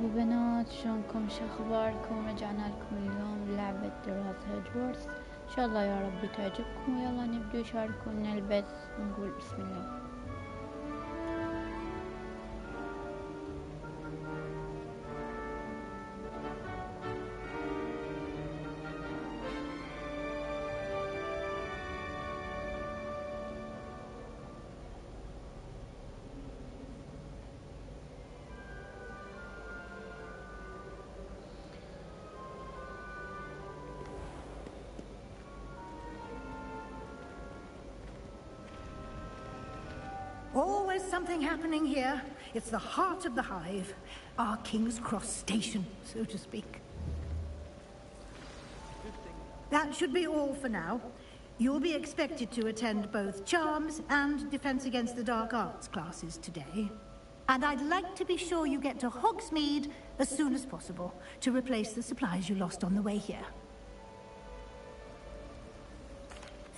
وبنات، شلونكم؟ شو اخباركم؟ رجعنا لكم اليوم لعبة تراث هوجورتس، ان شاء الله يا رب تعجبكم. ويلا نبدو، شاركونا البث ونقول بسم الله. Always something happening here. It's the heart of the hive, our King's Cross station, so to speak. That should be all for now. You'll be expected to attend both Charms and Defense Against the Dark Arts classes today. And I'd like to be sure you get to Hogsmeade as soon as possible to replace the supplies you lost on the way here.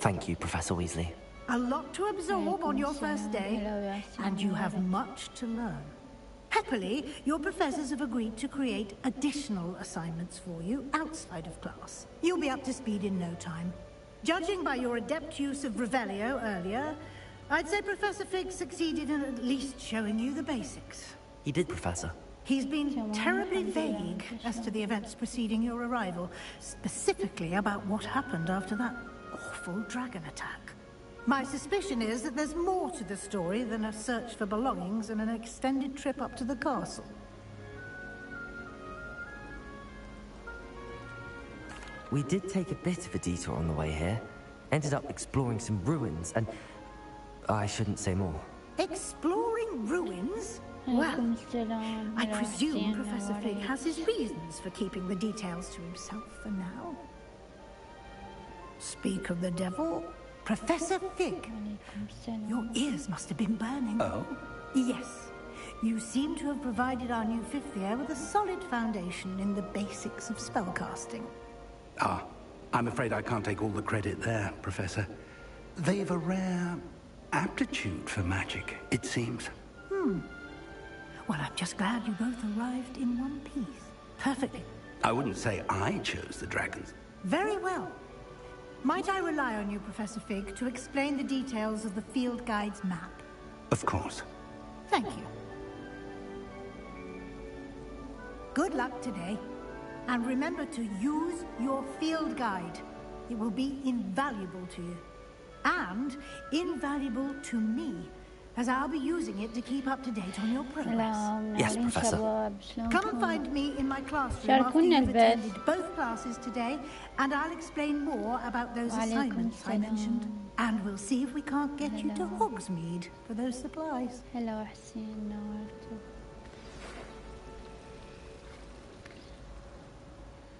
Thank you, Professor Weasley. A lot to absorb on your first day, and you have much to learn. Happily, your professors have agreed to create additional assignments for you outside of class. You'll be up to speed in no time. Judging by your adept use of Revelio earlier, I'd say Professor Fig succeeded in at least showing you the basics. He did, Professor. He's been terribly vague as to the events preceding your arrival, specifically about what happened after that awful dragon attack. My suspicion is that there's more to the story than a search for belongings and an extended trip up to the castle. We did take a bit of a detour on the way here. Ended up exploring some ruins and... I shouldn't say more. Exploring ruins? Well, I presume Professor Fig has his reasons for keeping the details to himself for now. Speak of the devil... Professor Fig, your ears must have been burning. Oh? Yes. You seem to have provided our new fifth year with a solid foundation in the basics of spellcasting. Ah, I'm afraid I can't take all the credit there, Professor. They've a rare aptitude for magic, it seems. Well, I'm just glad you both arrived in one piece. Perfectly. I wouldn't say I chose the dragons. Very well. Might I rely on you, Professor Fig, to explain the details of the field guide's map? Of course. Thank you. Good luck today. And remember to use your field guide. It will be invaluable to you. And invaluable to me, as I'll be using it to keep up to date on your progress. Yes, Professor. Come and find me in my classroom after you've attended both classes today, and I'll explain more about those assignments I mentioned. And we'll see if we can't get you to Hogsmeade for those supplies. Hello, Hussein.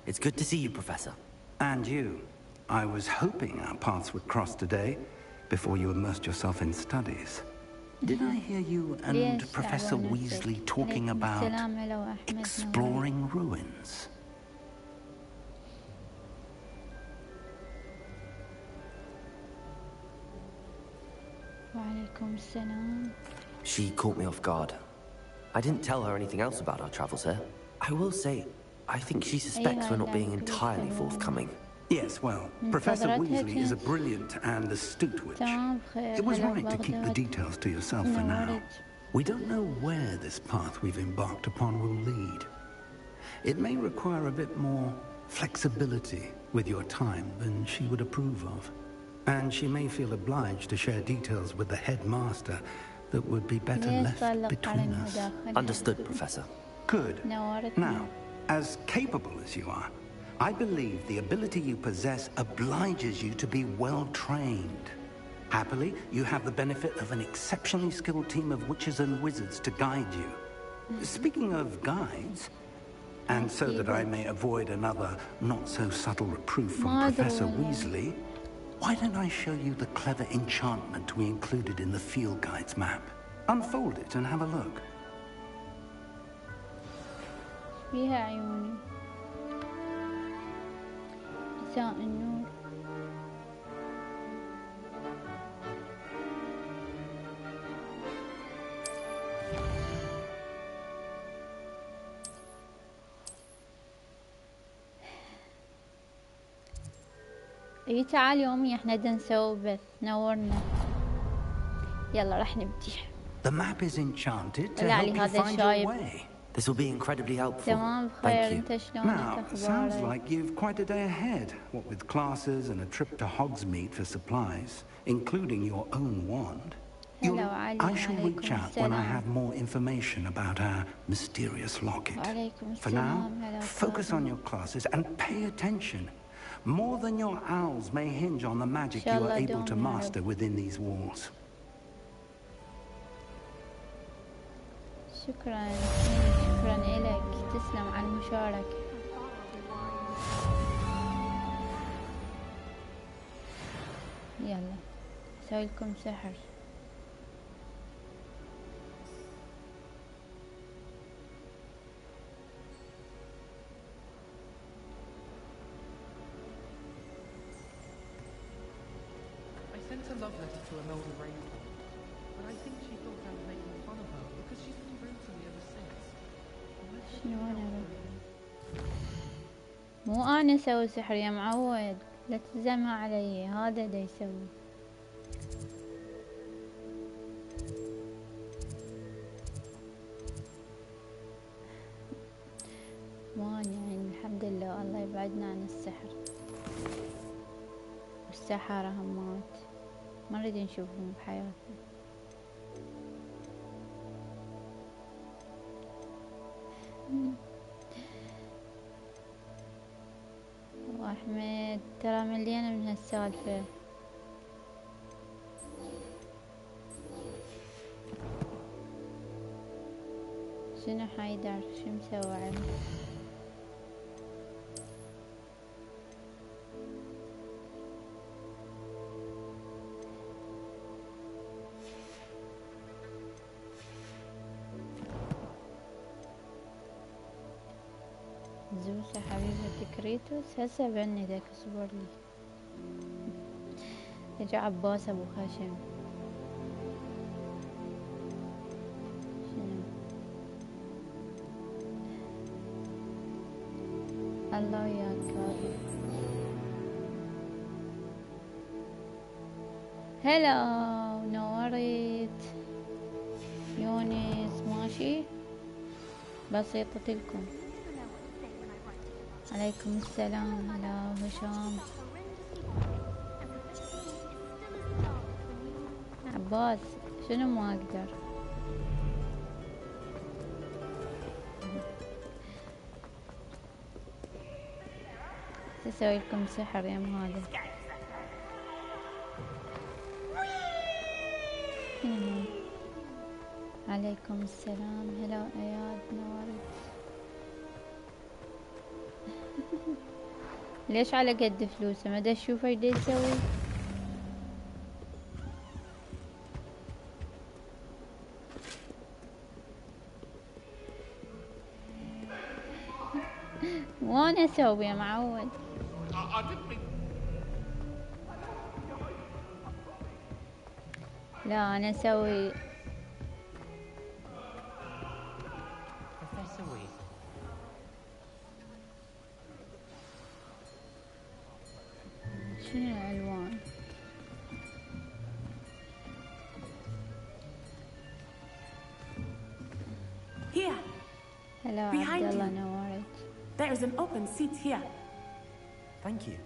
It's good to see you, Professor. And you. I was hoping our paths would cross today, before you immersed yourself in studies. Did I hear you and Professor Weasley talking about exploring ruins? She caught me off guard. I didn't tell her anything else about our travels here. I will say, I think she suspects we're not being entirely forthcoming. Yes, well, Professor Weasley is a brilliant and astute witch. It was right to keep the details to yourself for now. We don't know where this path we've embarked upon will lead. It may require a bit more flexibility with your time than she would approve of. And she may feel obliged to share details with the headmaster that would be better left between us. Understood, Professor. Good. Now, as capable as you are, I believe the ability you possess obliges you to be well trained. Happily, you have the benefit of an exceptionally skilled team of witches and wizards to guide you. Speaking of guides, and so that I may avoid another not-so-subtle reproof from Professor Weasley, why don't I show you the clever enchantment we included in the field guide's map? Unfold it and have a look. فيها عيوني مساء النور. اي تعال يومي احنا نسوي بث نورنا. يلا راح نبدي. The map is enchanted to طلع help لي you هذا find your الشايب. way. This will be incredibly helpful. تمام Thank بخير. you. انت شلونك؟ Now, sounds اخبارك؟ like you've quite a day ahead, what with classes and a trip to Hogsmeade for supplies, including your own wand. Hello, Ali. I shall reach out when I have more information about our mysterious locket. For now, focus on your classes and pay attention. More than your owls may hinge on the magic you are able to master within these walls. شكرا إلك، تسلم على المشاركة. يلا أسوي لكم سحر. I sent a love letter to Imelda Rainfall, but I think she thought I was making fun of her because she's been rude to me ever since. شنو أنا مو أنا أسوي سحر يا معود، لا تلزمها علي، هذا دا يسوي. يعني الحمد لله الله يبعدنا عن السحر والسحرة همات، ما نريد نشوفهم بحياتنا. واحمد ترى مليانة من هالسالفة. شنو حيدر شو مسوي عنه؟ زوسة حبيبة كريتوس هسه بندك اصبر لي. اجا عباس ابو خشم. شنو الله وياك هذا. هلا نورت يونس ماشي بسيطة لكم. عليكم السلام. هلا هشام عباس شنو ما اقدر. اسوي لكم سحر يم هذا. عليكم السلام. هلا اياد نورت. ليش على قد فلوسه ما دا اشوفه ايش دا يسوي. وانا اسوي يا معود. لا انا اسوي. شنو الالوان؟ Here. هلا عبد الله نورت. There is an open seat here. Thank you.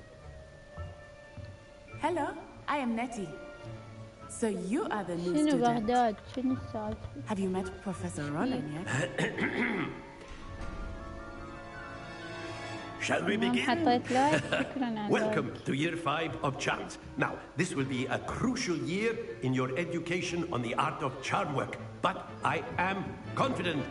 Hello, I am Nettie. So you are the new شنو student. بغداد؟ شنو السالفة؟ Have you met Professor Ronan yet? Shall we begin? حطيت لايك. شكرا. Welcome to year 5 of charms. Now, this will be a crucial year in your education on the art of charm work. But I am confident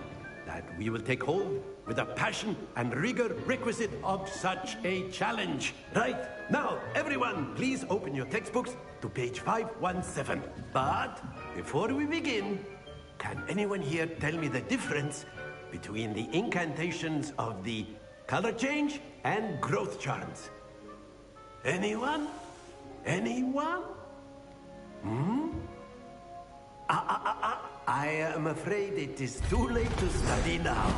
that we will take hold with the passion and rigor requisite of such a challenge. Right, now, everyone, please open your textbooks to page 517. But before we begin, can anyone here tell me the difference between the incantations of the color change and growth charms? Anyone? Anyone? I am afraid it is too late to study now.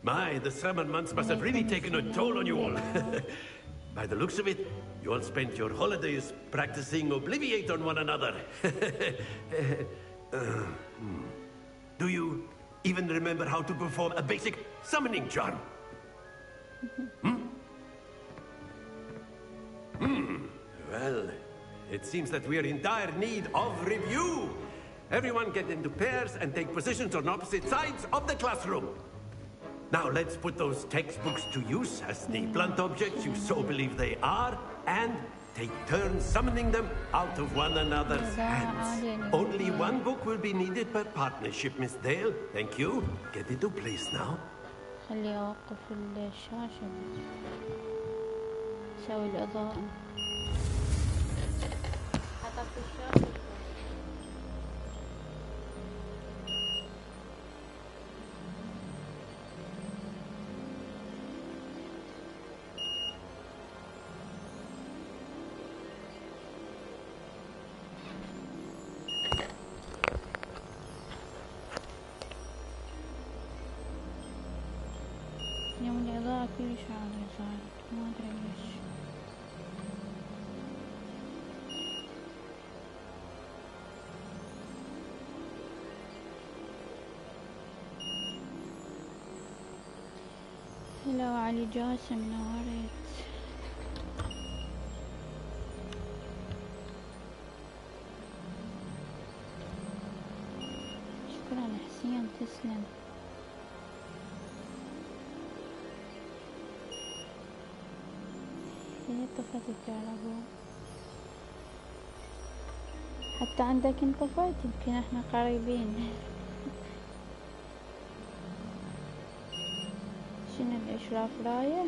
My, the summer months must have really taken a toll on you all. By the looks of it, you all spent your holidays practicing Obliviate on one another. Do you even remember how to perform a basic summoning charm? Well, it seems that we're in dire need of review. Everyone get into pairs and take positions on opposite sides of the classroom. Now let's put those textbooks to use as the blunt objects you so believe they are, and take turns summoning them out of one another's hands. Only one book will be needed per partnership, Miss Dale. Thank you. Get into place now. خلي أوقف الشاشة سوي الإضاءة حطت الشاشة يوم الإضاءة كلش عالية صارت ما أدري ليش هلا علي جاسم نورت شكرا حسين تسلم هي طفت الكهرباء حتى عندك انطفت يمكن احنا قريبين شنو الاشراف راية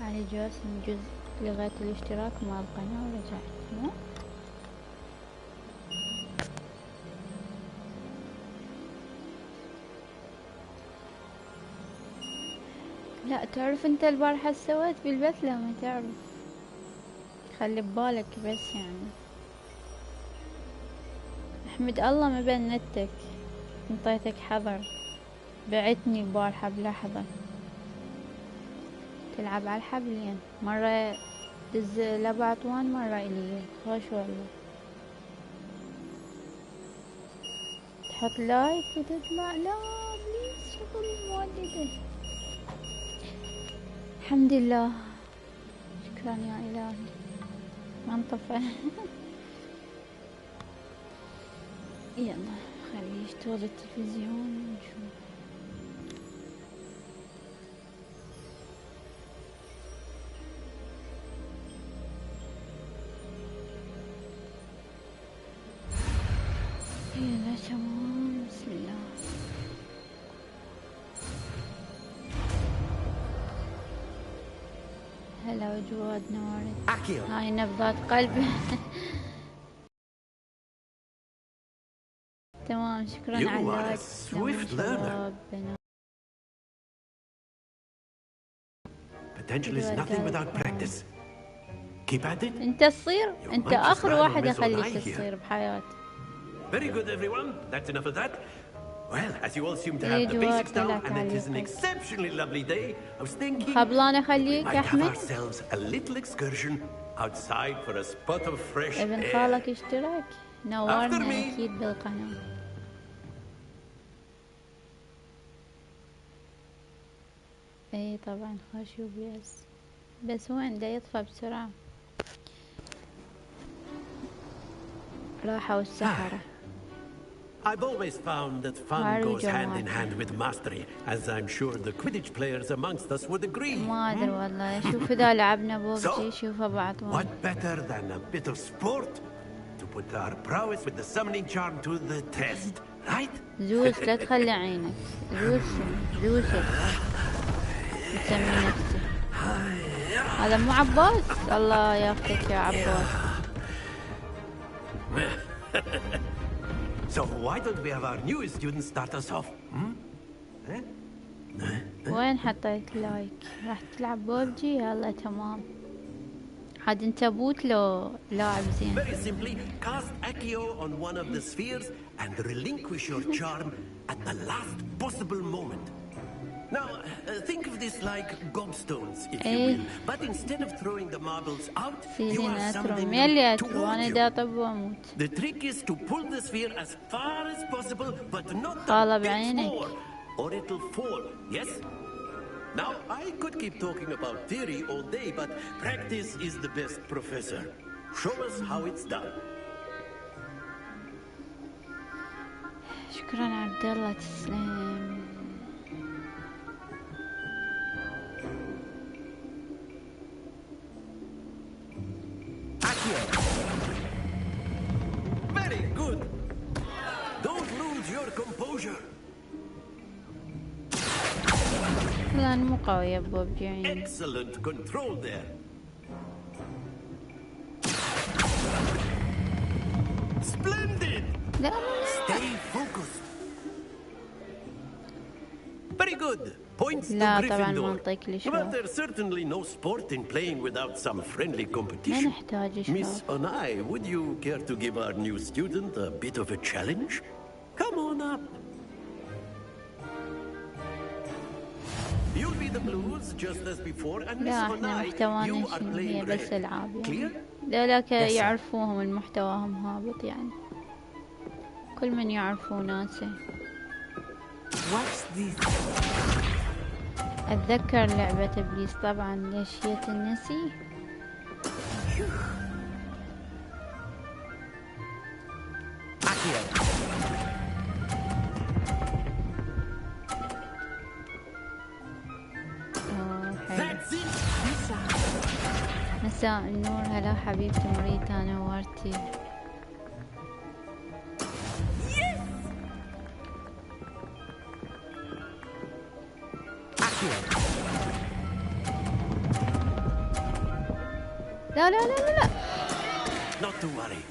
علي جاسم جزء لغاية الاشتراك مع القناة ورجعت مو لا تعرف انت البارحة سويت بالبث لا ما تعرف خلي ببالك بس يعني احمد الله ما بنتك انطيتك حظر بعتني البارحة بلحظة تلعب على الحبلين مرة دز لبعطوان مرة الي خوش والله تحط لايك وتطلع لا بليز شغل مودده الحمد لله شكرا يا إلهي ما انطفى يلا خليه يشتغل التلفزيون ونشوف يلا تمام بسم الله هلا وجواد نورت هاي نبضات قلبي تمام شكرا على اللايك Potential is nothing without practice. Keep at it. انت تصير انت اخر واحد اخليك تصير بحياتي. Very good everyone. That's enough of that. Well, as you all seem to have the basics down, and it is an exceptionally lovely day, I was thinking we might have ourselves a little excursion outside for a spot of fresh ابن air. خالك اشتراك نورنا اكيد بالقناة. اي طبعا خوش يوبيس بس وين دا يطفى بسرعة راحوا السحرة. I've always found that fun goes hand in hand with mastery, as I'm sure the Quidditch players amongst us would agree. ما أدري والله شوف إذا لعبنا بوبجي شوف بعض. What better than a bit of sport to put our prowess with the summoning charm to the test, right? زوس لا تخلي عينك زوس يسمي نفسه هذا مو عباس الله ياخذك يا عباس. So why don't we have our newest students start us off? وين حطيت لايك؟ راح تلعب بوبجي؟ يلا تمام. حد انت بوت لو لاعب زين. Very simply, cast Accio on one of the spheres and relinquish your charm at the last possible moment. Now, think of this like gobstones, if you will. But instead of throwing the marbles out, you are summoning them toward you. The trick is to pull the sphere as far as possible, but not a bit more, or it'll fall, yes? Now, I could keep talking about theory all day, but practice is the best professor. Show us how it's done. شكرا عبد الله، تسلم. Very good. Don't lose your composure. لا مو قوي ابو بجعين. Excellent control there. Splendid. لا Stay focused. Very good. Points to لا طبعا Gryffindor. منطق لي But there's certainly no sport in playing without some friendly ما competition. نحتاج شباب. Miss Onai, would you care to give our new student a bit of a challenge? Come on up. You'll be the blues just as before, and Miss لا احنا Onai, محتوانا you are شنو، هي playing بس red. العاب يعني. Clear? لا يعرفوهم المحتواهم هابط يعني. كل من يعرفوا ناسه. What's this? اتذكر لعبة ابليس طبعا، ليش هي تنسي. مساء النور، هلا حبيبتي مريتا، نورتي. لا لا لا لا لا. Not to worry.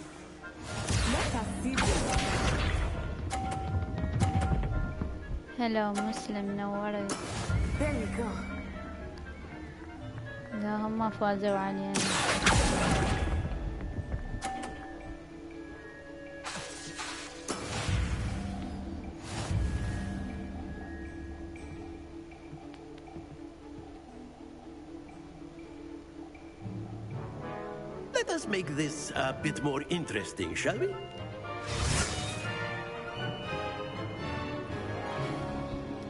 هلا مسلم، نورت. لا هم فازوا علينا. Let us make this a bit more interesting, shall we?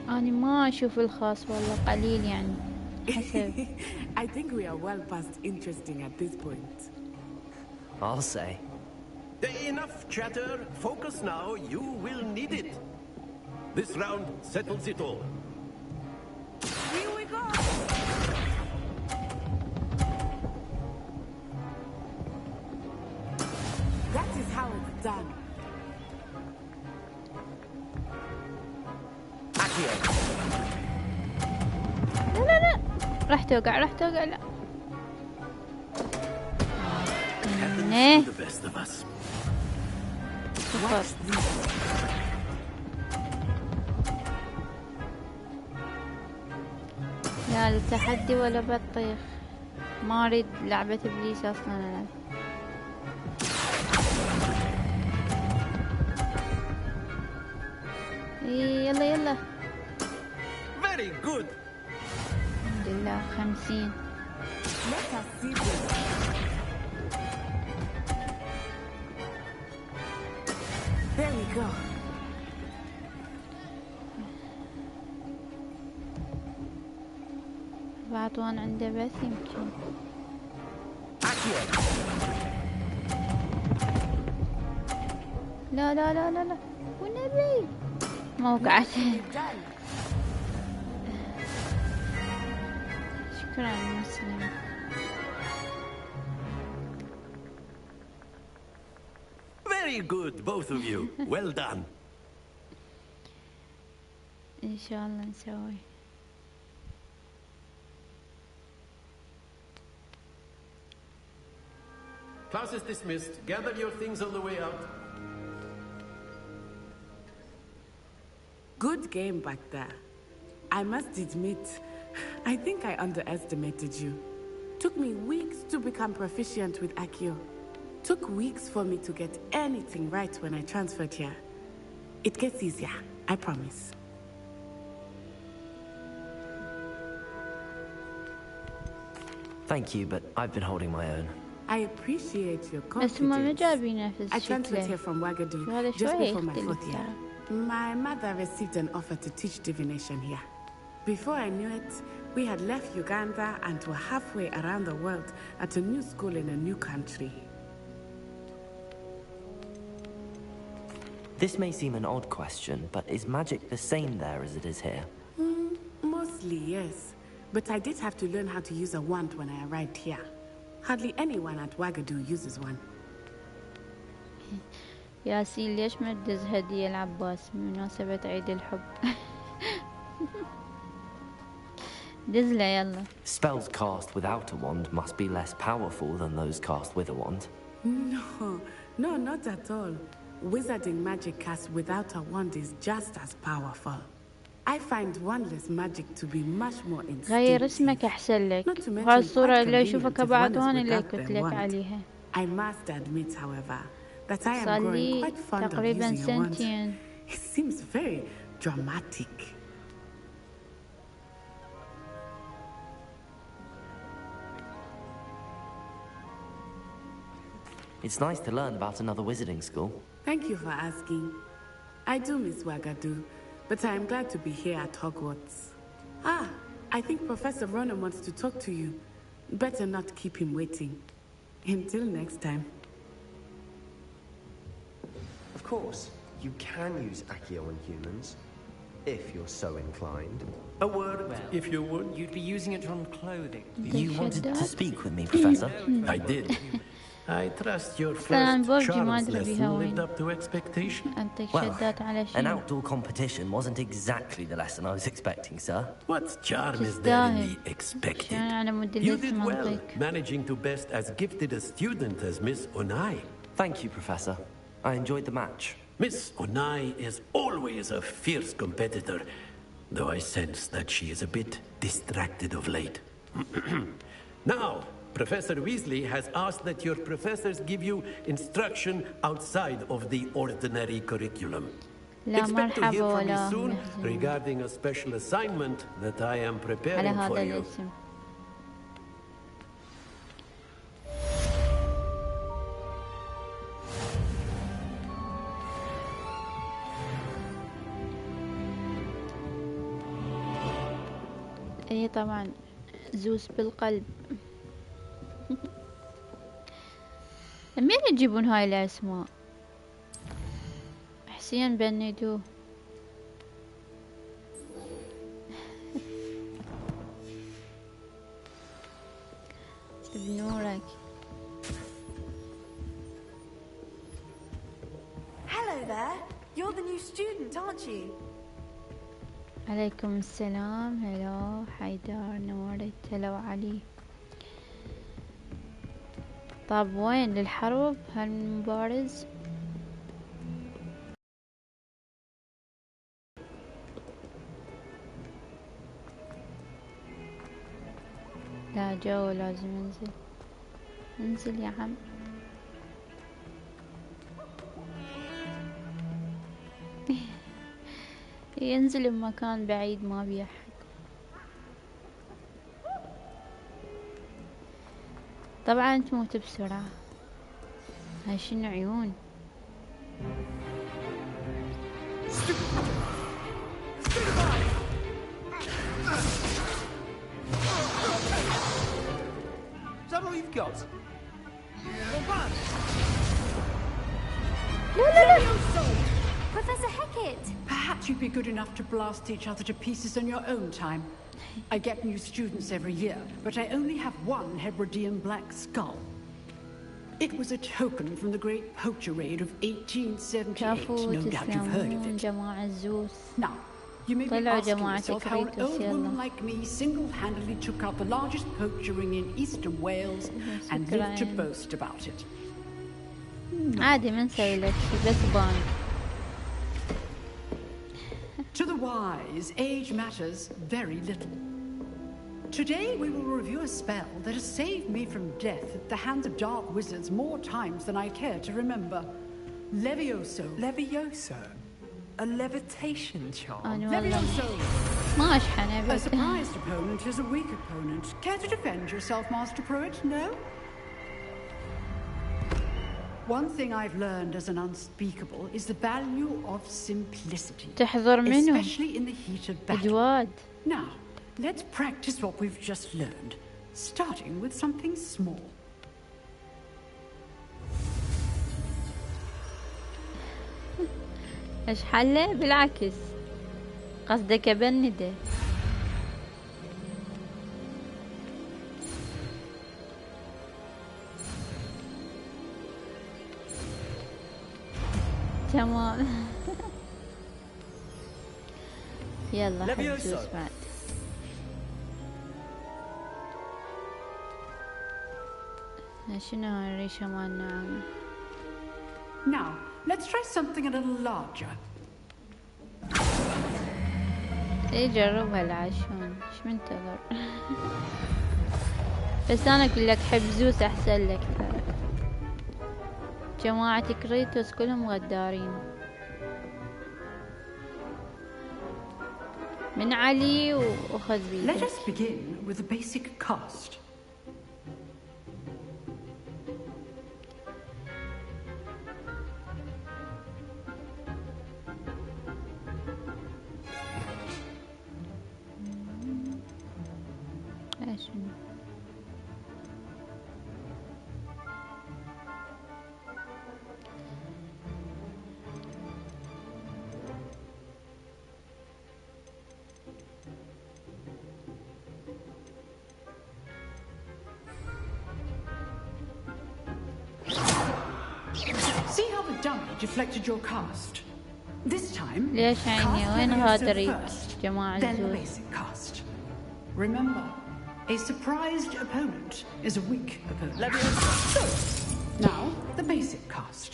أنا ما أشوف الخاص والله، قليل يعني حسب. I think we are well past interesting at this point. I'll say. Enough chatter. Focus now. You will need it. This round settles it all. Here we go! That is how it's done. لا لا لا، راح توقع لا. Happens to the best of us. لا التحدي ولا بطيخ، ما اريد لعبة ابليس اصلا انا. يلا Very good. الحمد لله 50. Let us see this. There we go. بعطوان عنده بس يمكن. لا لا لا لا لا والنبي موقعته. شكرا مسلم. Very good, both of you. Well done. إن شاء الله نسوي. Class is dismissed. Gather your things on the way out. Good game back there. I must admit, I think I underestimated you. Took me weeks to become proficient with Accio. Took weeks for me to get anything right when I transferred here. It gets easier, I promise. Thank you, but I've been holding my own. I appreciate your بس ما confidence. جابي نفس I transferred here شكله. from Wagadu هذا just شوي before my يختلف 4th year. ترى. My mother received an offer to teach divination here. Before I knew it, we had left Uganda and were halfway around the world at a new school in a new country. This may seem an odd question, but is magic the same there as it is here? Mostly, yes. But I did have to learn how to use a wand when I arrived here. Hardly anyone at Wagadu uses one. ياسين ليش ما تدز هدية العباس بمناسبة عيد الحب؟ دزله يلا. Spells cast without a wand must be less powerful than those cast with a wand. No, not at all. Wizarding magic cast without a wand is just as powerful. I find wandless magic to be much more instinctive. غير اسمك أحسن لك. وهاي الصورة اللي أشوفك بعد هون اللي قلت لك عليها. I must admit, however, that I am growing quite fond of using a wand. It seems very dramatic. It's nice to learn about another wizarding school. Thank you for asking. I do miss Wagadu, but I am glad to be here at Hogwarts. I think Professor Ronan wants to talk to you. Better not keep him waiting. Until next time. Of course, you can use Accio on humans, if you're so inclined. A word, if you would. You'd be using it on clothing. You wanted to speak with me, Professor? I did. I trust your first charms lesson lived up to expectation. Well, an outdoor competition wasn't exactly the lesson I was expecting, sir. What charm is there in the expected? You did well, managing to best as gifted a student as Miss Onai. Thank you, Professor. I enjoyed the match. Miss Onai is always a fierce competitor, though I sense that she is a bit distracted of late. Now, Professor Weasley has asked that your professors give you instruction outside of the ordinary curriculum. Expect to hear from me soon regarding a special assignment that I am preparing for you. اي طبعا زوس بالقلب. منين يجيبون هاي الاسماء؟ حسين بندوه. بنورك. Hello there. You're the new student, aren't you? عليكم السلام. هلو حيدر نورت. هلو علي. طب وين للحرب هالمبارز؟ لا جو لازم انزل. انزل يا عم. ينزل بمكان بعيد ما بي احد. طبعا تموت بسرعة. هاي شنو عيون؟ Is that all you've got? No. Professor Hecat! Perhaps you'd be good enough to blast each other to pieces in your own time. I get new students every year, but I only have one Hebridean black skull. It was a token from the great poacher raid of 1878. No doubt you've heard of it. Now, you may be asking yourself how an old woman like me single-handedly took out the largest poacher ring in eastern Wales and lived to boast about it. عادي ما نسوي لك شي بس بان. To the wise, age matters very little. today we will review a spell that has saved me from death at the hands of dark wizards more times than I care to remember. Levioso. Levioso? A levitation charm? Levioso! ما أشحن A أبد. surprised opponent is a weak opponent. Care to defend yourself, Master Pruitt? No? One thing I've learned as an unspeakable is the value of simplicity. تحضر منه. Especially in the heat of battle. جواد. Now, let's practice what we've just learned, starting with something small. ايش حله؟ بالعكس قصدك أبنده. تمام. يلا حجوز بعد. شنو هالريشة مالنا عامة؟ Now, let's try something a little larger. ايه جربها العشون. ايش منتظر؟ بس انا اقول لك حب زوس احسن لك. جماعة كريتوس كلهم غدارين. من علي وخذ بيده. Let us begin with the basic cast. See how the dummy deflected your cast? This time, ليش عيني وين غادريت جماعة then the زوز؟ basic cast. Remember, a surprised opponent is a weak opponent. Now, the basic cast.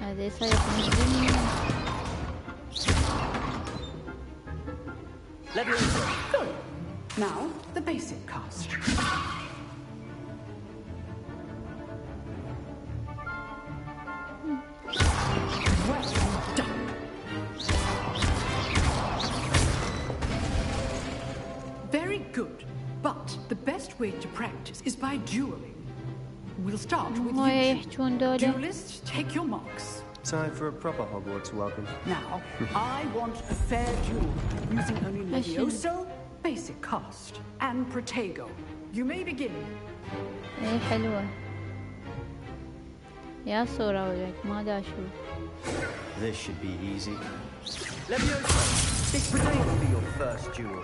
هذا يصير من الدنيا. Good. Now, the basic cast. Well done. Very good. But the best way to practice is by dueling. We'll start with you. Duelists, take your marks. Time for a proper Hogwarts welcome. Now, I want a fair duel using only Levioso, basic cast, and Protego. You may begin. ايه حلوة. يا صورة ولك ما دا اشوف. This should be easy. Levioso, it's Protego for your first duel.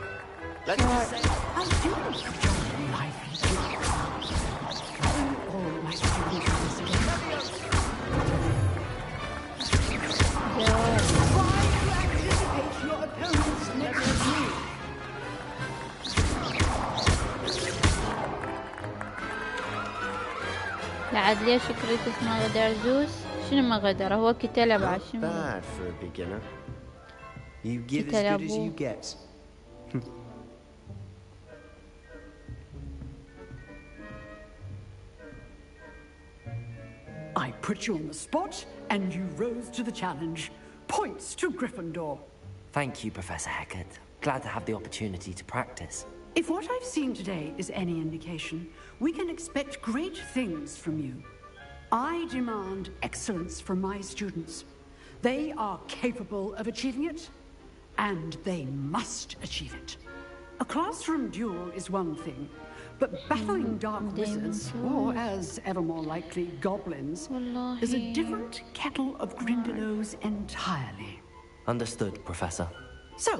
Let's just say I'll do this for your lively duel. All my students try to anticipate your opponent's next move. لعد ليش كريتوس ما غدر زوس؟ شنو ما غدر؟ هو كتلب عشان bad for a beginner. You give as good as you get. I put you on the spot, and you rose to the challenge. Points to Gryffindor. Thank you, Professor Hecat. Glad to have the opportunity to practice. If what I've seen today is any indication, we can expect great things from you. I demand excellence from my students. They are capable of achieving it, and they must achieve it. A classroom duel is one thing, but battling dark wizards, or as ever more likely, goblins, is a different kettle of Grindylows entirely. Understood, Professor. So,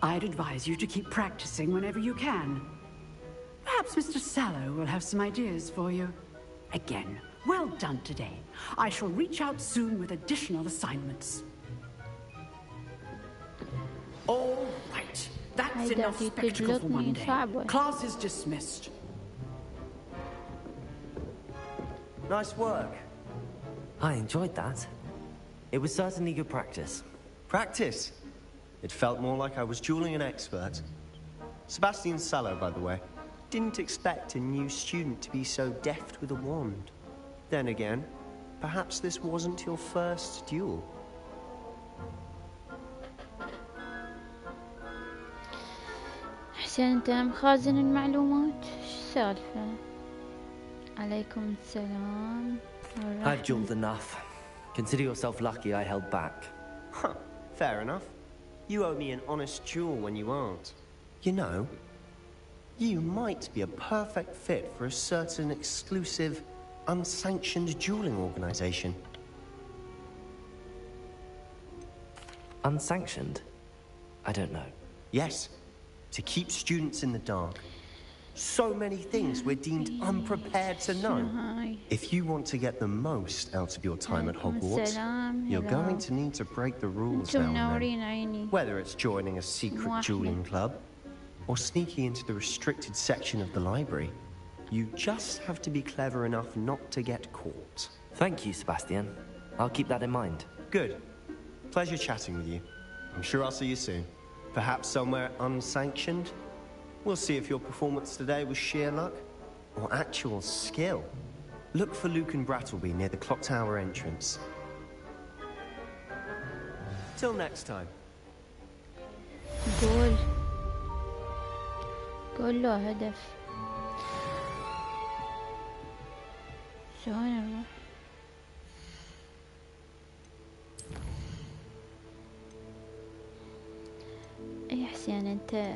I'd advise you to keep practicing whenever you can. Perhaps Mr. Sallow will have some ideas for you. Again, well done today. I shall reach out soon with additional assignments. All right. That's enough spectacle for one day. Class is dismissed. Nice work. I enjoyed that. It was certainly good practice. Practice? It felt more like I was dueling an expert. Sebastian Sallow, by the way. Didn't expect a new student to be so deft with a wand. Then again, perhaps this wasn't your first duel. حسين انت مخازن المعلومات؟ شو السالفة؟ عليكم السلام. I've dueled enough. Consider yourself lucky I held back. Huh, fair enough. You owe me an honest duel when you aren't. You know, you might be a perfect fit for a certain exclusive, unsanctioned dueling organization. Unsanctioned? I don't know. Yes, to keep students in the dark. So many things we're deemed unprepared to know. If you want to get the most out of your time at Hogwarts, you're going to need to break the rules now and then. Whether it's joining a secret dueling club or sneaking into the restricted section of the library, you just have to be clever enough not to get caught. Thank you, Sebastian. I'll keep that in mind. Good. Pleasure chatting with you. I'm sure I'll see you soon. Perhaps somewhere unsanctioned? We'll see if your performance today was sheer luck or actual skill. Look for Luke and Brattleby near the clock tower entrance. Till next time. قول له هدف. شلون اروح؟ اي حسين انت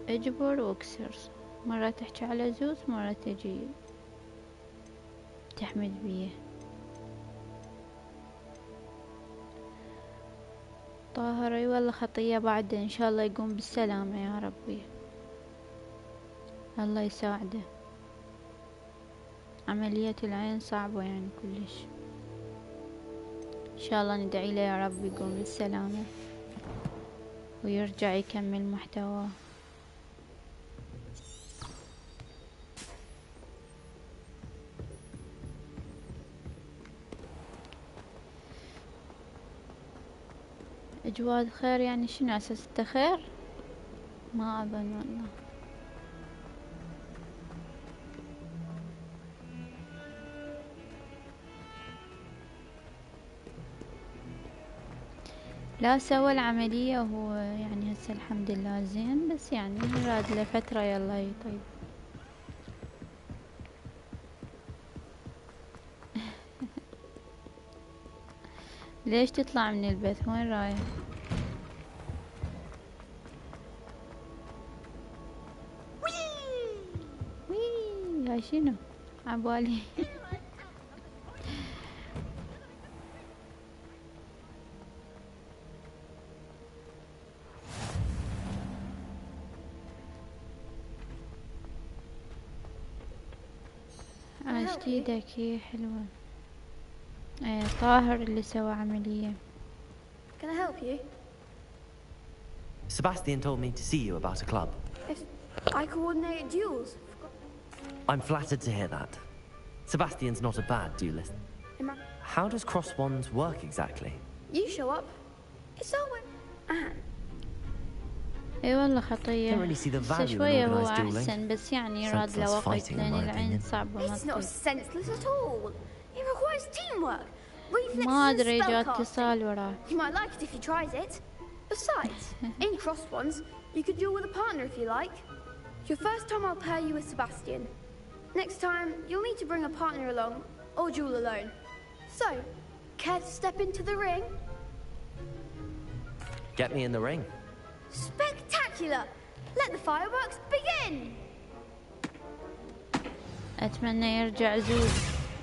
اجبر واكسر. مرة تحكي على زوز، مرة تجي تحمد بيه. طاهر اي والله خطية بعد، ان شاء الله يقوم بالسلامة يا ربي. الله يساعده. عملية العين صعبة يعني كلش. ان شاء الله ندعي له يا رب يقوم بالسلامة ويرجع يكمل محتواه. اجواد خير يعني شنو اساس خير؟ ما اظن والله. لا سوى العملية وهو يعني هسه الحمد لله زين، بس يعني راد له فترة يلا يطيب. ليش تطلع من البث؟ وين رايح؟ وي هاي شنو؟ عبالي عاشت ايدك هي حلوة. طاهر اللي سوى عملية. Can I help you? Sebastian told me to see you about a club. If I coordinate duels. I'm flattered to hear that. Sebastian's not a bad duelist. How does cross wands work exactly? You show up. It's over. اي والله خطية. شوية هو احسن، بس يعني يراد له وقت لان العين صعبة ما تطيب. It's not senseless at all. It requires teamwork. ما ادري جاء اتصال وراه. You might like it if he tries it. Besides, in cross wands, you could duel with a partner if you like. Your first time I'll pair you with Sebastian. Next time, you'll need to bring a partner along, or duel alone. So, care to step into the ring? Get me in the ring. Spectacular! Let the fireworks begin! أتمنى يرجع زوز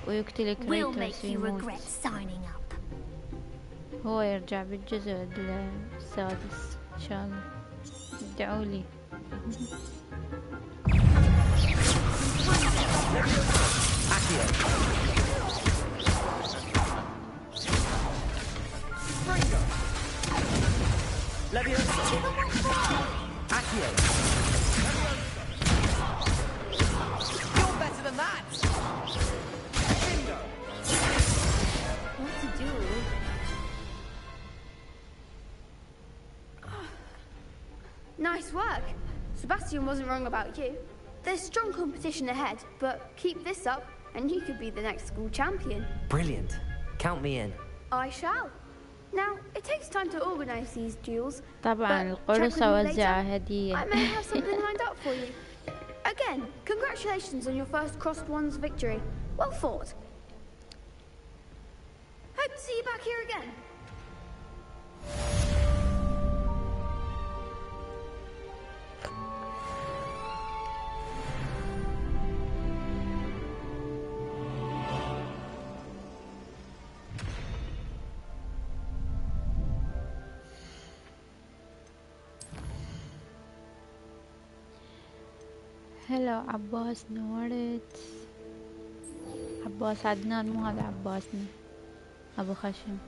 ويقتل كريتوس ويموت. هو يرجع بالجزء السادس إن شاء الله. ادعوا لي. You're better than that! What to do? Sebastian wasn't wrong about you. There's strong competition ahead, but keep this up and you could be the next school champion. Brilliant. Count me in. I shall. Now, it takes time to organise these duels. طبعا القرص أوزعها هدية. I may have something lined up for you. Again, congratulations on your first crossed ones victory. Well fought. Hope to see you back here again. هلا عباس نورت. عباس عدنان مو هذا عباسنا ابو خشم.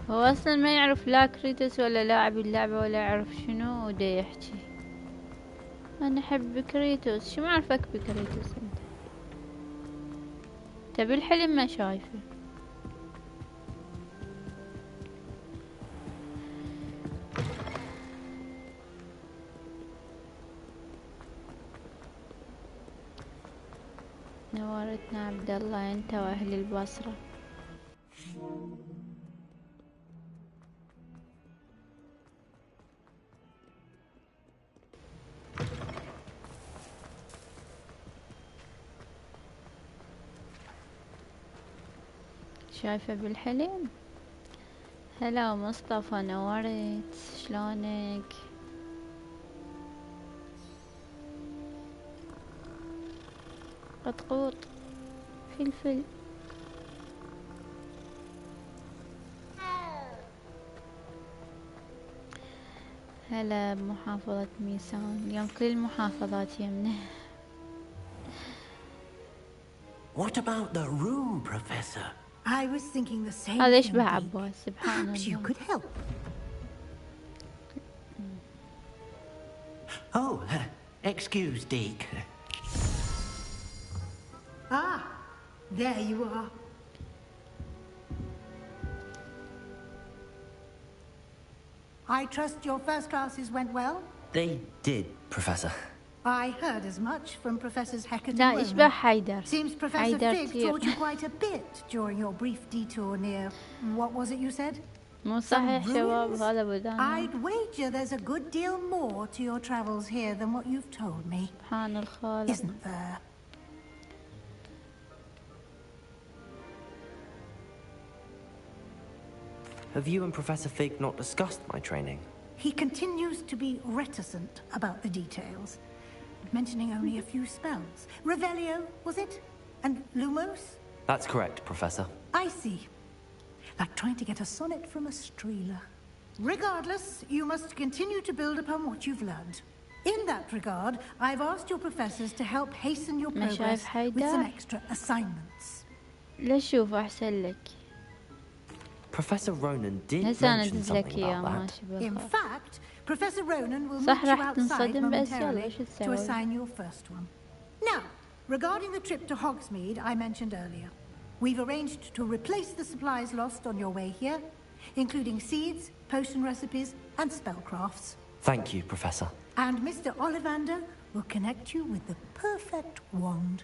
هو اصلا ما يعرف لا كريتوس ولا لاعب اللعبة ولا يعرف شنو ودا يحكي انا احب كريتوس. شو ما اعرفك بكريتوس انت؟ تبي الحلم ما شايفه. نورتنا عبد الله انت واهل البصرة. شايفة بالحلم. هلا مصطفى نورت شلونك؟ قطقوط فلفل. هلا بمحافظة ميسان. اليوم كل المحافظات يمنا. What about the room, Professor? I was thinking the same. هذا يشبه عباس سبحان الله. You could help. Oh, excuse, Deke. Ah, there you are. I trust your first classes went well? They did, Professor. I heard as much from Professors Heckert لا and يشبه Woman. حيدر. Seems Professor حيدر Fig taught you quite a bit during your brief detour near... What was it you said? مو صحيح شباب هذا بدانا. I'd wager there's a good deal more to your travels here than what you've told me. سبحان الخالق. Isn't there? Have you and Professor Fig not discussed my training? He continues to be reticent about the details, mentioning only a few spells. Revelio, was it? And Lumos? That's correct, Professor. I see. Like trying to get a sonnet from a streeler. Regardless, you must continue to build upon what you've learned. In that regard, I've asked your professors to help hasten your progress with some extra assignments. ليش شوف أحسن لك. Professor Ronan did mention something about that. In fact, Professor Ronan will meet you outside momentarily to assign your first one. Now, regarding the trip to Hogsmeade I mentioned earlier, we've arranged to replace the supplies lost on your way here, including seeds, potion recipes, and spellcrafts. Thank you, Professor. And Mr. Ollivander will connect you with the perfect wand.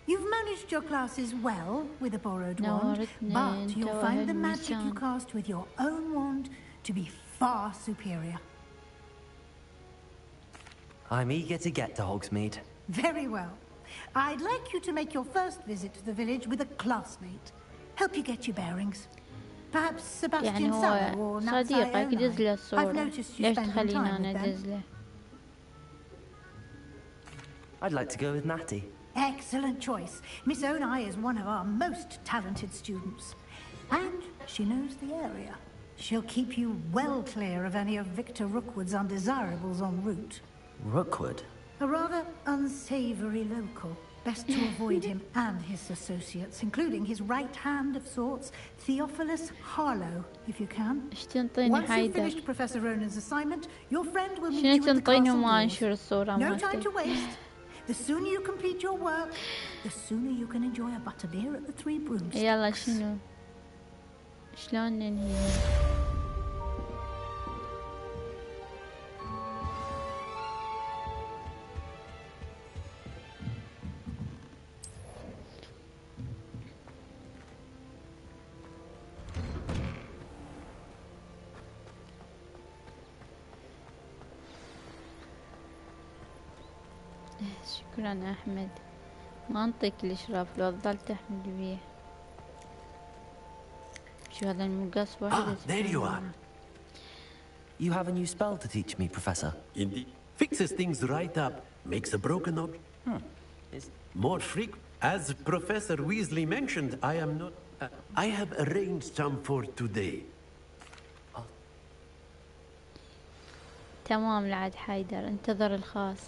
You've managed your classes well with a borrowed wand, but you'll find the magic you cast with your own wand to be far superior. I'm eager to get to Hogsmeade. Very well. I'd like you to make your first visit to the village with a classmate. Help you get your bearings. Perhaps Sebastian Sallow or Natsai Onai. I've noticed you spending time with them. I'd like to go with Natty. Excellent choice. Miss Onai is one of our most talented students. And she knows the area. She'll keep you well clear of any of Victor Rookwood's undesirables en route. Rookwood? A rather unsavory local. Best to avoid him and his associates, including his right hand of sorts, Theophilus Harlow, if you can. Once you've finished Professor Ronan's assignment, your friend will meet you at the castle doors. No time to waste. The sooner you complete your work, the sooner you can enjoy a butterbeer at the Three Broomsticks. يلا شنو؟ شلون ننهي؟ شكرا أحمد. ما انطيك الإشراف لو ظلت أحمد بيه. شو هذا المقص واحد. There you are. You have a new spell to teach me, Professor. Indeed. Fixes things right up. Makes a broken object more frequent. As Professor Weasley mentioned, I am not... I have arranged some for today. تمام العاد حيدر، انتظر الخاص.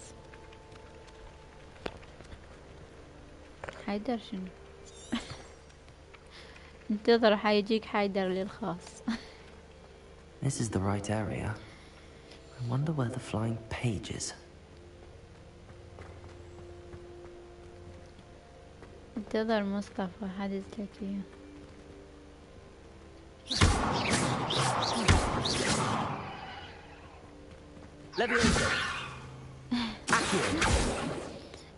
حيدر شنو؟ انتظر حيجيك حيدر للخاص. This is the right area. I wonder where the flying page is. انتظر مصطفى حدث لك اياه.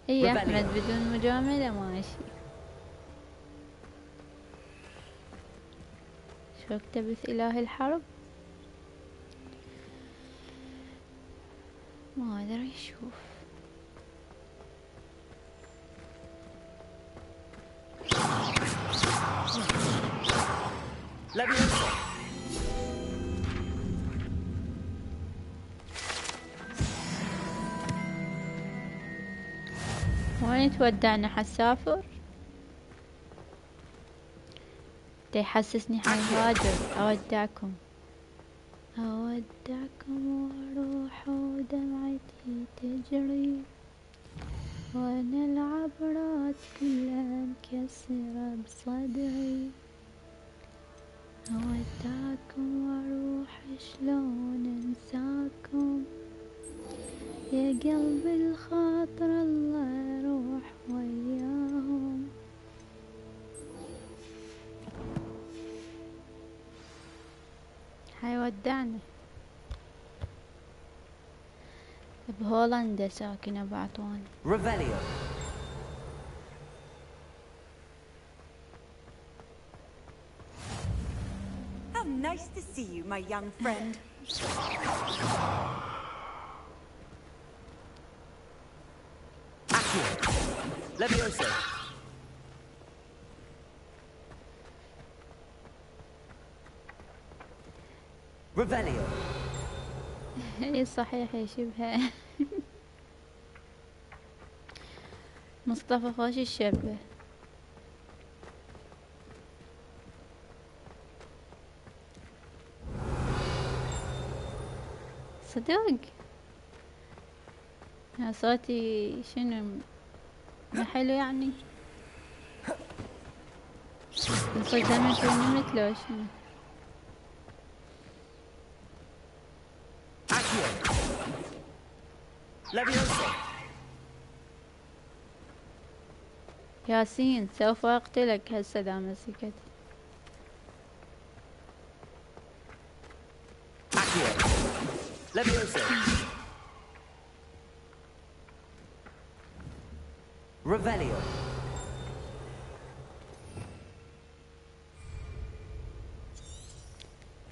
اي احمد بدون مجاملة ماشي. شو اكتبث اله الحرب؟ ما ادري اشوف. وين تودعنا حسافر؟ تيحسسني حيهاجر. اودعكم واروح ودمعتي تجري وانا العبرات كلها مكسرة بصدري. اودعكم واروح شلون انساكم يا قلبي الخاطر الله روح وياهم. حيودعنا بهولندا ساكنة بعطوان. Revelio. How nice to see you, my young friend. Levioso. Revelio. اي صحيح يشبه. مصطفى خوش الشبه. صدق يا صوتي شنو ما حلو يعني؟ انصدمت ونمت لو شنو؟ ياسين سوف أقتلك هسه إذا مسكت. Revelio.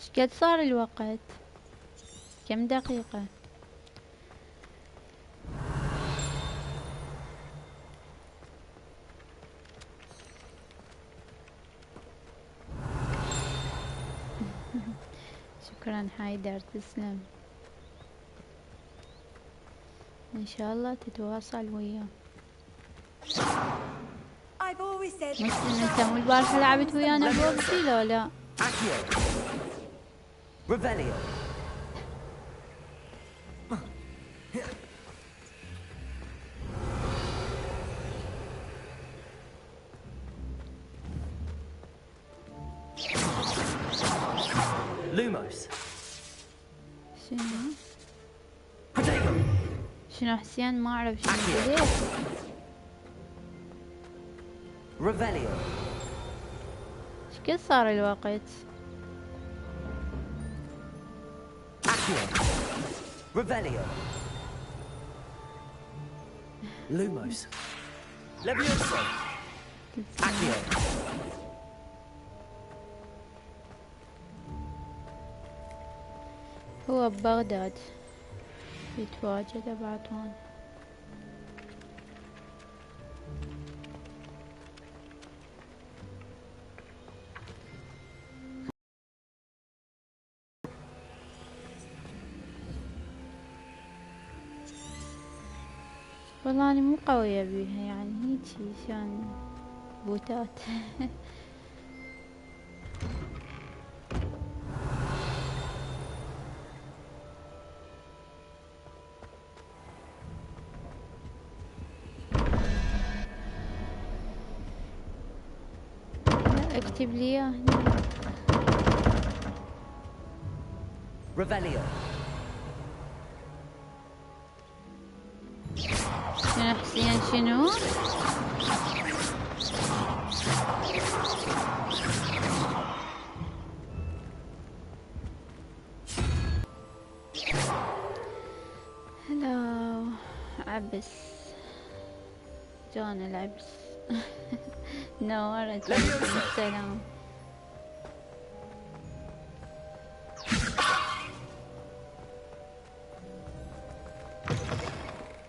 شقد صار الوقت؟ كم دقيقة؟ شكرا حيدر تسلم. ان شاء الله تتواصل وياه. مسلم انت مو البارحة لعبت ويانا بوبسي لو لا؟ Lumos. شنو؟ شنو حسين ما اعرف شنو بديت. ريفيليو. ايش قد صار الوقت؟ ريفيليو. لوموس. ليفيوسو. اكيو. هو ببغداد يتواجد بعد هون. والله أنا مو قوية بيها يعني هيجي شان بوتات. اكتب لي اياه هنا. ريفيليو. شنو حسين شنو؟ هلا عبس جانا العبس. نورت السلام.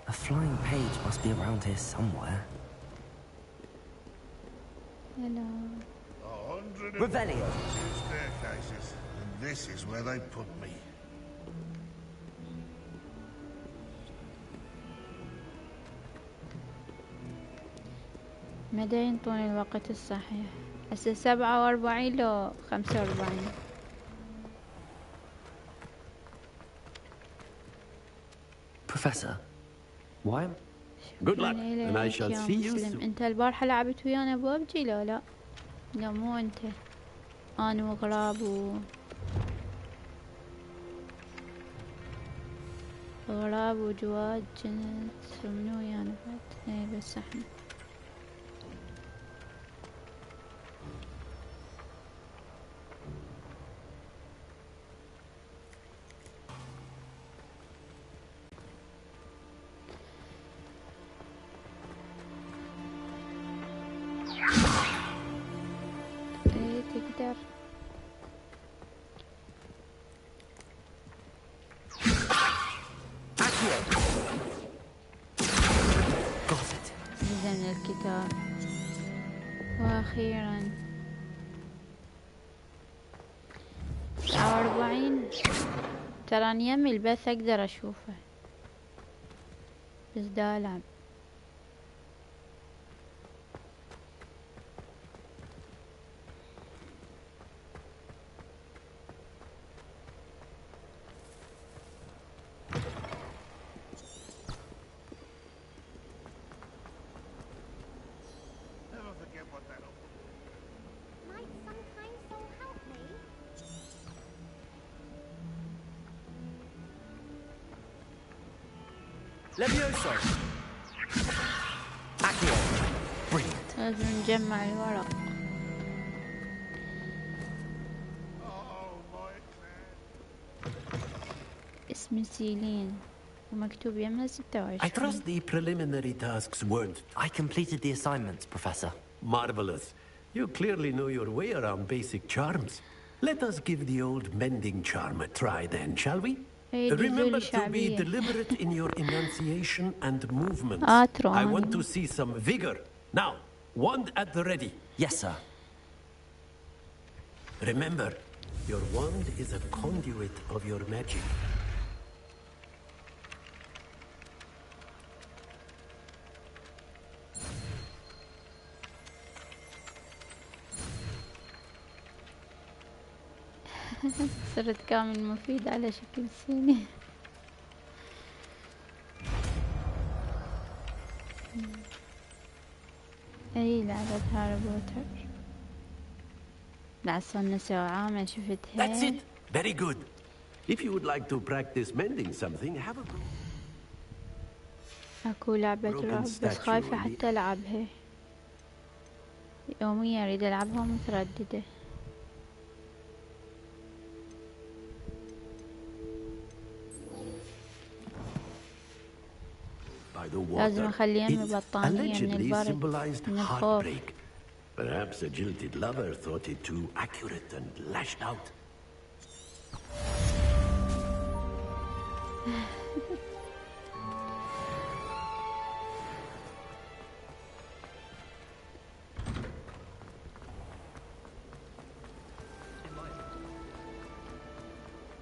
A flying page must be around here somewhere. Hello. Revelio. Two staircases, and this is where they put me. مدى ينطوني الوقت الصحيح؟ هسه 47 لو 45. Professor, why? Good luck, and I shall see you soon. انت البارحة لعبت ويانا ببجي لا لا؟ لا مو انت. انا وغراب غراب وجواد جنت منو ويانا بعد؟ اي بس احنا. تقدر نزلنا الكتاب واخيرا 49. ترى يمي البث اقدر اشوفه بس دا العب. Levioso. Accio. Brilliant. لازم نجمع الورق. اسمي سيلين ومكتوب يمها 26. I trust the preliminary tasks weren't. I completed the assignments, Professor. Marvelous. You clearly know your way around basic charms. Let us give the old mending charm a try then, shall we? Remember to be deliberate in your enunciation and movements. I want to see some vigor. Now, wand at the ready. Yes, sir. Remember, your wand is a conduit of your magic. صرت كامل مفيد على شكل صيني. اي لعبة هاري بوتر. بعد صرنا ساعة ما شفتها. That's it. Very good. If you would like to practice mending something, have a go. اكو لعبة رعب بس خايفة حتى العبها، يوميا اريد العبها ومترددة. لازم اخليها ببطانية من البرد من الخوف. Perhaps a jilted lover thought it too accurate and lashed out.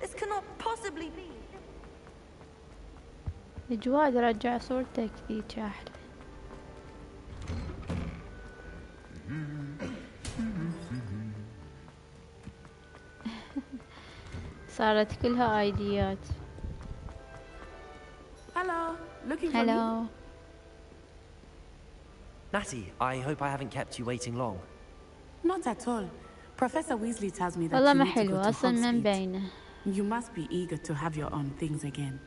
This cannot possibly be. جواد رجع صورتك ذيك احلى. صارت كلها ايديات. Hello, looking for Hello. me? Natty, I hope I haven't kept you waiting long. Not at all. Professor Weasley tells me that والله you ما need to حلو go to اصلا من Hogsmeade. بينه. You must be eager to have your own things again.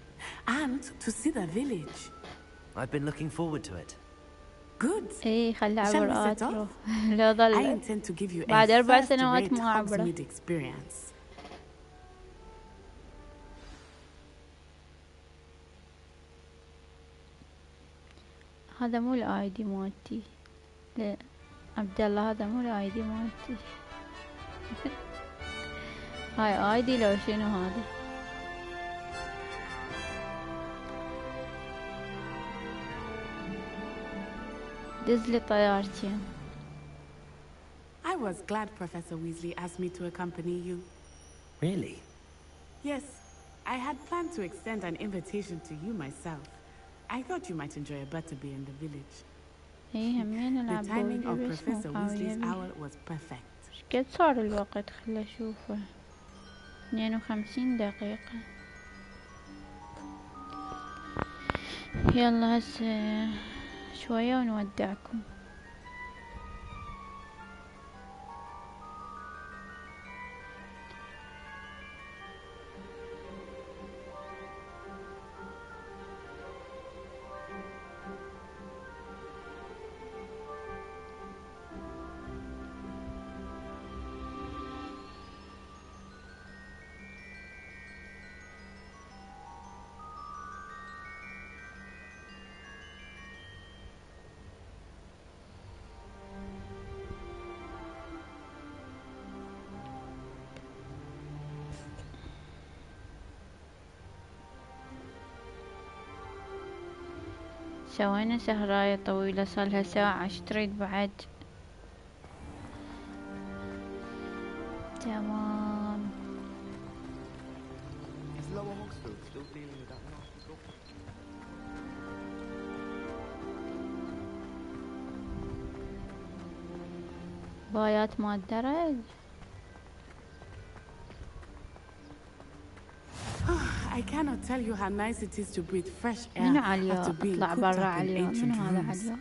And to see the village. I've been looking forward to it. Good. ايه خلي Shall we عبر set اترو. off? لو I ظل intend to give you بعد a 4 سنوات first-rate مو عبره. Hogsmeade experience. هذا مو الاي دي مالتي. لا عبد الله هذا مو الاي دي مالتي. هاي اي دي لو شنو هذا؟ دزلي طيارتين. I was glad Professor Weasley asked me to accompany you. Really? Yes, I had planned to extend an invitation to you myself. I thought you might enjoy a butterbeer in the village. ايه همين The timing of العب Professor Weasley's hour was perfect. قد صار الوقت؟ خلي اشوفه. 52 دقيقة. يلا هسه شوية ونودعكم. سوينا سهراية طويلة صارلها ساعة. ايش تريد بعد؟ تمام. بايات مال الدرج. I cannot tell you how nice it is to breathe fresh air منو عليا؟ after being اطلع cooped برا up in عليا. ancient منو هذا rooms. عليا؟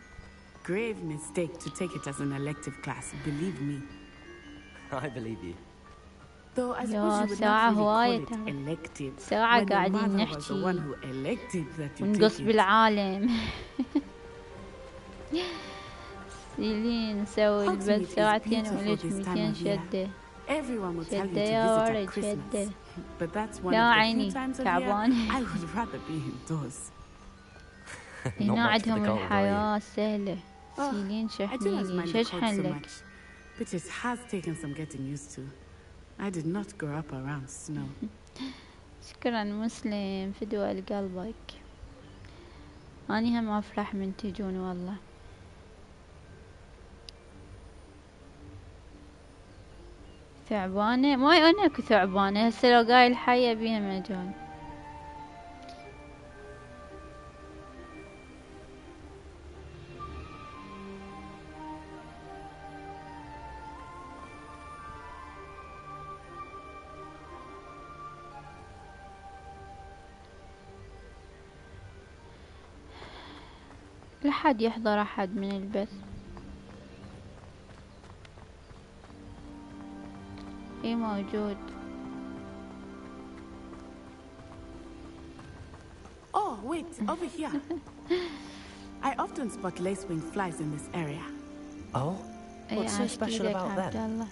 Grave mistake to take it as an elective class, believe me. I believe you. Though I suppose يا you would ساعة not really هواية call it elective ساعة when your قاعدين mother was the one نحكي who elected that you ونقص take it. بالعالم. سيلين نسوي البث ساعتين وليش 200 شدة. Everyone will tell you شدة to يا visit ولد at Christmas, شدة. but that's one لا of the عيني few times of year تعبان. I would rather be indoors. هنا عندهم الحياة سهلة. سيلين I do not شحنيلي. mind the شش cold so حلك؟ much, but it has taken some getting used to. I did not grow up around snow. شكرا مسلم فدوى لقلبك. أني هم أفرح من تجون والله. ثعبانة؟ ما أنا أكو ثعبانة هسه لو قايل حية بيها مجال. لحد يحضر أحد من البث. ايه موجود. Oh, wait, over here. I often spot lacewing flies in this area. Oh? What's so special about them?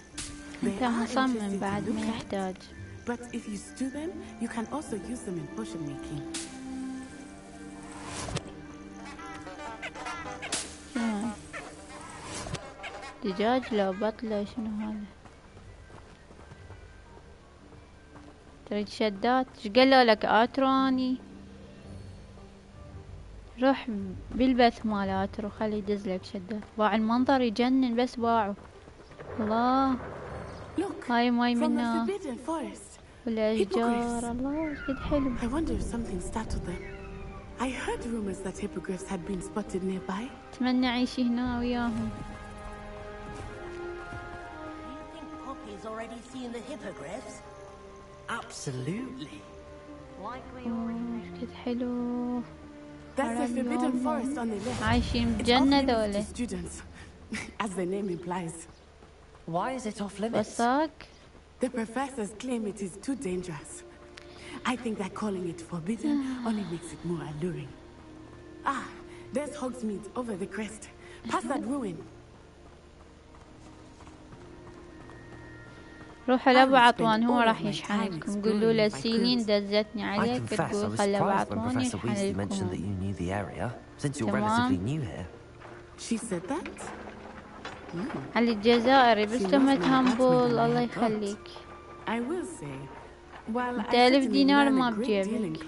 انت مصمم بعد ما يحتاج. But if you stew them, you can also use them in potion making. شنو دجاج لو بطلة شنو هذا؟ تريد شدات؟ ايش قالوا لك اتروني؟ روح بالبث مال اترو خلي يدزلك شدات. باع المنظر يجنن بس باعه. الله هاي ماي منه والاشجار. الله ايش قد حلو. I wonder if something startled them. I heard rumors that hippogriffs had been spotted nearby. اتمنى اعيش هنا وياهم. Poppy's already seen the hippogriffs? Absolutely. ايش قد حلو. That's the forbidden forest on the left. عايشين بجنة ذولا. As the name implies. Why is it off limits? وصاك؟ The professors claim it is too dangerous. I think that calling it forbidden only makes it more alluring. Ah, there's Hogsmeade over the crest. Past that ruin. روحوا لابو عطوان هو راح يشحن لكم. قولوا له سيلين دزتني عليك تقول خل ابو عطوان يشحن لكم. تمام. She said that? علي الجزائري بس تهمة هامبول. الله يخليك. I will say, while انت 1000 دينار ما بجيبك.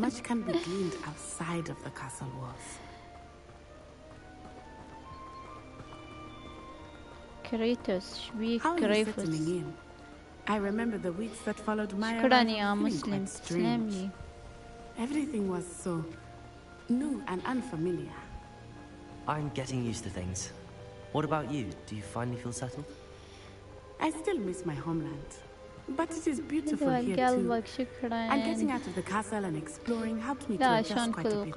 Much can be gleaned outside of the castle walls. كريتوس شبيك كريفوس. I remember the weeks that followed my شكرا يا مسلم. تسلم لي. Everything was so new and unfamiliar. I'm getting used to things. What about you? Do you finally feel settled? I still miss my homeland, but it is beautiful here قلبك. too. شكرا. And getting out of the castle and exploring helped me to adjust quite a bit.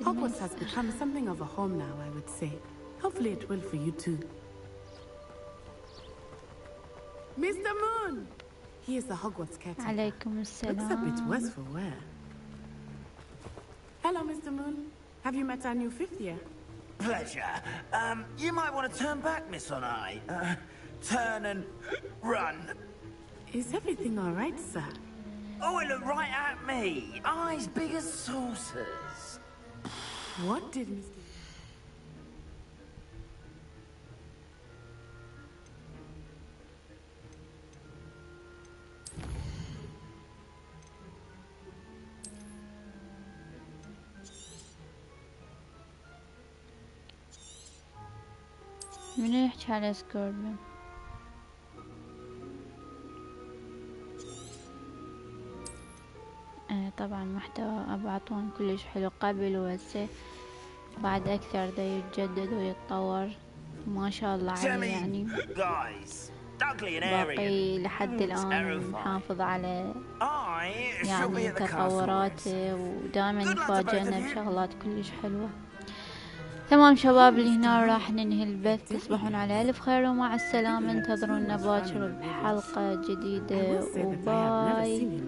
Hogwarts has become something of a home now, I would say. Hopefully it will for you too. Mr. Moon! He is the Hogwarts caretaker. عليكم السلام. Looks a bit worse for wear. Hello, Mr. Moon. Have you met our new 5th year? Pleasure. You might want to turn back, Miss Onai. Turn and run. Is everything all right, sir? Oh, it looked right at me. Eyes big as saucers. What did Mr. منو يحكي على سكوربن؟ طبعا محتوى ابو عطوان كلش حلو قبل وهسه بعد اكثر دا يتجدد ويتطور ما شاء الله عليه. يعني باقي لحد الان محافظ على يعني تطوراته ودائما يفاجئنا بشغلات كلش حلوة. تمام شباب اللي هنا راح ننهي البث. تصبحون على الف خير ومع السلامة. انتظرونا باكر بحلقة جديدة وباي.